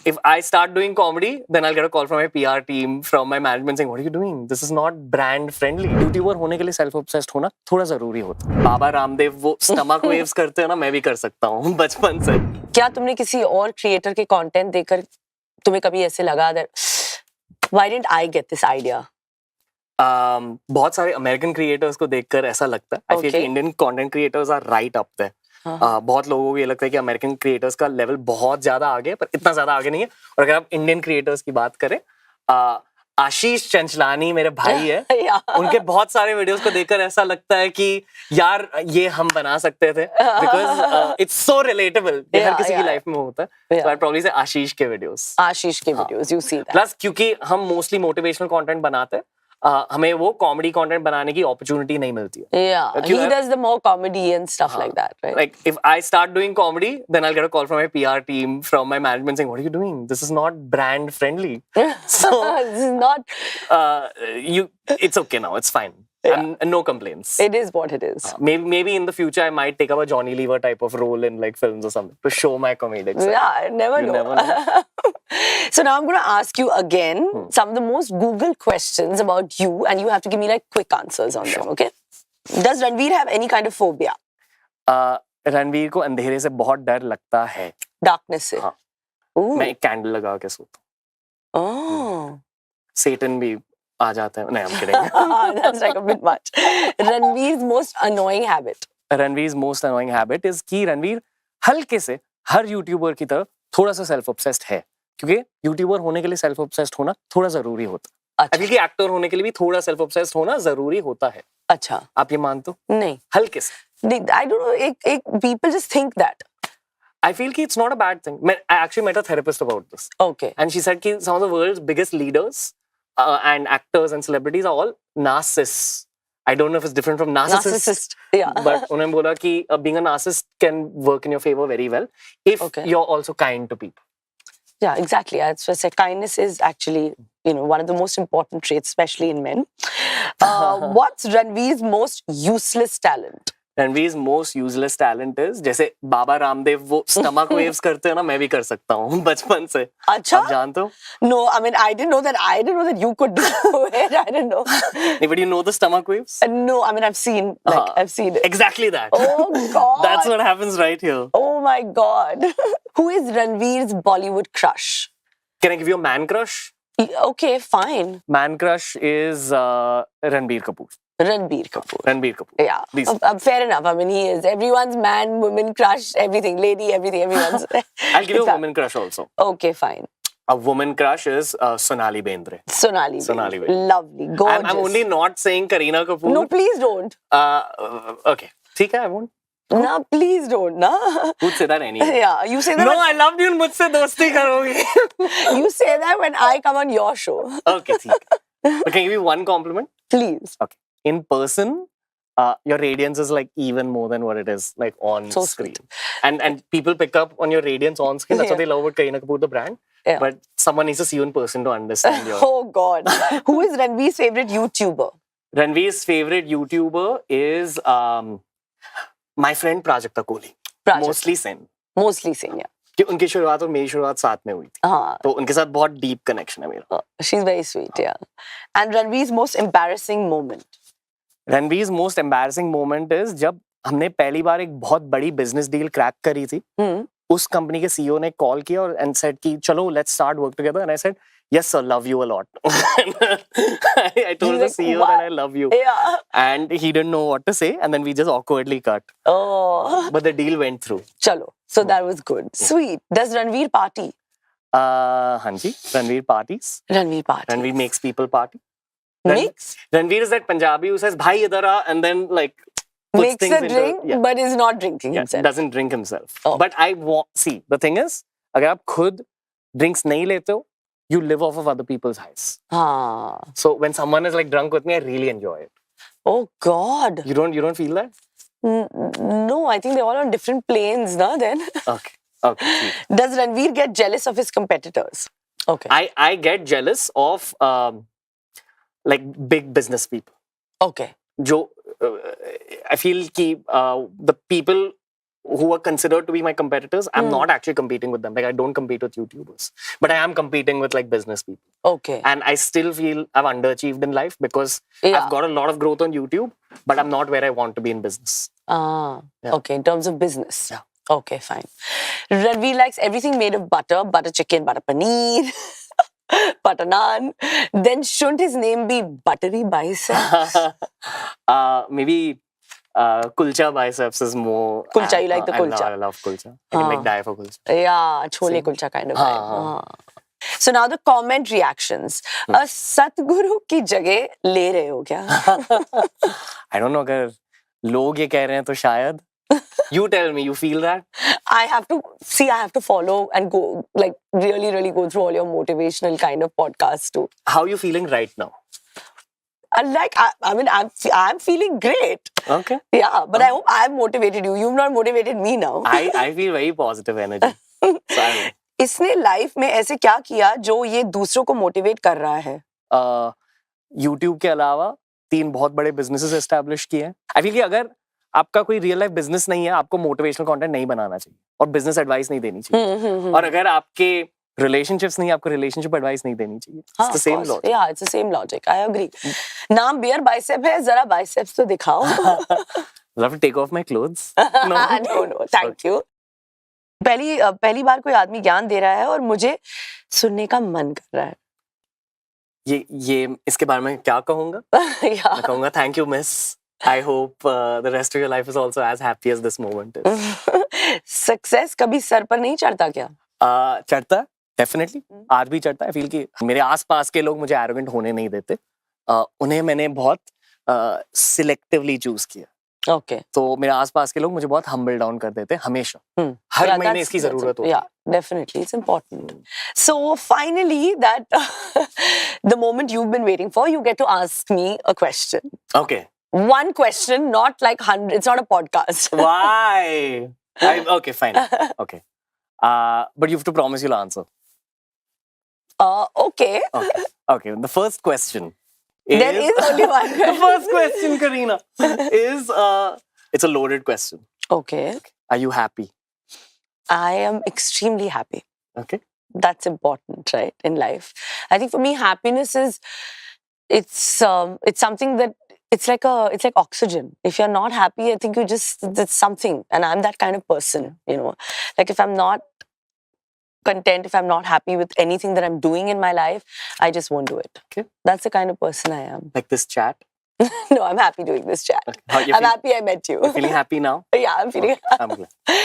if I start doing comedy, then I'll get a call from my PR team, from my management saying, "What are you doing? This is not brand friendly." YouTuber होने के लिए self obsessed होना थोड़ा जरूरी होता है. बाबा रामदेव वो stomach waves करते हैं ना, मैं भी कर सकता हूँ बचपन से. क्या तुमने किसी और क्रिएटर के कंटेंट देखकर तुम्हें कभी ऐसे लगा that why didn't I get this idea? बहुत सारे अमेरिकन क्रिएटर्स को देखकर ऐसा लगता है. आई फील कि Indian content creators are right up there. बहुत लोगों को ये लगता है कि अमेरिकन क्रिएटर्स का लेवल बहुत ज्यादा आगे है, पर इतना ज्यादा आगे नहीं है. और अगर आप इंडियन क्रिएटर्स की बात करें, आशीष चंचलानी मेरे भाई है. उनके बहुत सारे वीडियोस को देखकर ऐसा लगता है कि यार ये हम बना सकते थे, बिकॉज इट्स सो रिलेटेबल. ये हर किसी की लाइफ में होता है. सो आई प्रॉब्ली से आशीष के videos. You see that. Plus क्योंकि हम मोस्टली मोटिवेशनल कंटेंट बनाते हैं, हमें वो कॉमेडी कंटेंट बनाने की अपॉर्चुनिटी नहीं मिलती है. Yeah, he does the more comedy and stuff like that, right? Like if I start doing comedy, then I'll get a call from my PR team, from my management saying, "What are you doing? This is not brand friendly." So this is not. It's okay now. It's fine. Yeah. No complaints. It is what it is. Maybe in the future I might take up a Johnny Lever type of role in like films or something to show my comedic side. Yeah, I never You know. never know. So now I'm going to ask you again some of the most Googled questions about you, and you have to give me like quick answers on them, okay? Does Ranveer have any kind of phobia? Ranveer को अंधेरे से बहुत डर लगता है. Darkness से. हाँ. Ooh. मैं एक कैंडल लगा के सोता हूँ. Oh. सेटन भी आ जाता है. नहीं, I'm kidding. That's like a bit much. Ranveer's most annoying habit. Ranveer most annoying habit is कि रणवीर हल्के से हर यूट्यूबर की तरह थोड़ा सा सेल्फ ऑब्सेस्ड है, क्योंकि यूट्यूबर होने के लिए सेल्फ ऑब्सेस्ड होना थोड़ा जरूरी होता है. अच्छा. क्योंकि एक्टर होने के लिए भी थोड़ा सेल्फ ऑब्सेस्ड होना जरूरी होता है. अच्छा. आप ये मानते हो? नहीं. हल्के से. I don't know. एक people just think that. I feel कि it's not a bad thing. I actually met a therapist about this. Okay. And she said कि some of the world's biggest leaders and actors and celebrities are all narcissists. I don't know if it's different from narcissist. Yeah. But उन्होंने बोला कि being a narcissist can work in your favor very well if you're also kind to people. Yeah, exactly. As I said, kindness is actually, one of the most important traits, especially in men. What's Ranveer's most useless talent? Ranveer's most useless talent is जैसे बाबा रामदेव वो stomach waves करते हैं ना, मैं भी कर सकता हूँ बचपन से. अच्छा? आप जानते हो? No, I mean I didn't know that you could do it. I didn't know. But you know the stomach waves? No, I mean I've seen it. Exactly that. Oh God. That's what happens right here. Oh my God. Who is Ranveer's Bollywood crush? Can I give you a man crush? Okay, fine. Man crush is Ranbir Kapoor. Ranbir Kapoor. Ranbir Kapoor. Yeah. Fair enough. I mean, he is everyone's man, woman crush, everything, lady, everything, everyone's. I'll give you a woman crush also. Okay, fine. A woman crush is Sonali Bendre. Sonali Bendre. Lovely, gorgeous. I'm only not saying Kareena Kapoor. No, please don't. Okay. ठीक है, I won't. No, please don't. No. Who'd say that anyway? Yeah, you say that. No, I loved you. मुझसे दोस्ती करोगे. You say that when I come on your show. Okay, ठीक है. But can I give you one compliment? Please. Okay. In person, your radiance is like even more than what it is like on screen. And people pick up on your radiance on screen. That's what they love about Kareena Kapoor, the brand. Yeah. But someone needs to see you in person to understand your... Oh God. Who is Ranveer's favorite YouTuber? Ranveer's favorite YouTuber is my friend Prajakta Kohli. Mostly Sen. Mostly Sen, yeah. कि उनकी शुरुआत और मेरी शुरुआत साथ में हुई थी. हाँ. तो उनके साथ बहुत deep connection है मेरा. She's very sweet, yeah. And Ranveer's most embarrassing moment? Ranveer's most embarrassing moment is जब हमने पहली बार एक बहुत बड़ी business deal crack करी थी. उस कंपनी के CEO ने कॉल किया और and said कि चलो let's start work together, and I said yes sir, love you a lot. I told the CEO that I love you. Yeah. And he didn't know what to say, and then we just awkwardly cut. Oh. But the deal went through. Chalo. So that was good. Sweet. Does Ranveer party? Hanji, Ranveer parties. Ranveer parties. Ranveer makes people party. Makes? Ranveer is that Punjabi who says bhai idhar aa, and then like makes a drink, but is not drinking himself. Doesn't drink himself. Oh. But I want, see, the thing is, अगर आप खुद drinks नहीं लेते हो, you live off of other people's highs. Ah. So when someone is like drunk with me, I really enjoy it. Oh God. You don't feel that? No, I think they're all on different planes, na, then. Okay. Does Ranveer get jealous of his competitors? Okay. I get jealous of like big business people. Okay. जो I feel कि the people who are considered to be my competitors, I'm not actually competing with them. Like I don't compete with YouTubers, but I am competing with like business people. Okay. And I still feel I've underachieved in life because Yeah. I've got a lot of growth on YouTube, but I'm not where I want to be in business. Yeah. Okay, in terms of business. Yeah. Okay, fine. Ranveer likes everything made of butter, butter chicken, butter paneer, butter naan. Then shouldn't his name be Buttery Bicep? Maybe kulcha biceps is more. Kulcha, you like the I kulcha? love kulcha. I can like die for kulcha. Yeah, chole Same. kulcha kind of हाँ, vibe. So now the comment reactions. सतगुरु की जगह ले रहे हो क्या? I don't know अगर लोग ये कह रहे हैं तो शायद. You tell me, you feel that? I have to follow and go, like, really go through all your motivational kind of podcasts too. How are you feeling right now? I'm feeling great. Okay. Yeah, but I hope I've motivated you. You've not motivated me now. I feel very positive energy. So I इसने life में ऐसे क्या किया जो ये दूसरों को motivate कर रहा है? YouTube के अलावा 3 बहुत बड़े बिजनेसेस एस्टैब्लिश किए हैं. आई फील कि अगर आपका कोई रियल लाइफ बिजनेस नहीं है, आपको मोटिवेशनल कंटेंट नहीं बनाना चाहिए और बिजनेस एडवाइस नहीं देनी चाहिए. और अगर आपके रिलेशनशिप्स नहीं, आपको रिलेशनशिप एडवाइस नहीं देनी चाहिए. It's the same logic. Yeah, it's the same logic. I agree. नाम बियर बाइसेप है, जरा बाइसेप्स तो दिखाओ. I'll have to take off my clothes. No, thank you. पहली बार कोई आदमी ज्ञान दे रहा है और मुझे सुनने का मन कर रहा है. ये इसके बारे में क्या कहूँगा? मैं कहूँगा thank you miss. I hope the rest of your life is also as happy as this moment is. Success कभी सर पर नहीं चढ़ता क्या? चढ़ता है, डेफिनेटली. आज भी चढ़ता है. I feel कि मेरे आसपास के लोग मुझे एरोगेंट होने नहीं देते. उन्हें मैंने बहुत सिलेक्टिवली चूज किया. Okay. तो मेरे आसपास के लोग मुझे बहुत हम्बल डाउन कर देते हैं हमेशा. हर महीने इसकी जरूरत होती है. Yeah, definitely, it's important. So finally, that the moment you've been waiting for, you get to ask me a question. Okay. One question, not like 100. It's not a podcast. Why? Okay, fine. Okay. But you have to promise you'll answer. Okay. Okay. The first question. There is only one question. The first question, Karina, is it's a loaded question. Okay. Are you happy? I am extremely happy. Okay. That's important, right, in life. I think for me, happiness is it's something that it's like oxygen. If you're not happy, I think that's something, and I'm that kind of person. You know, like if I'm not content, if I'm not happy with anything that I'm doing in my life, I just won't do it. Okay. That's the kind of person I am. Like this chat? No, I'm happy doing this chat. Okay. I'm happy I met you. You're feeling happy now? Yeah, I'm feeling okay. I'm glad.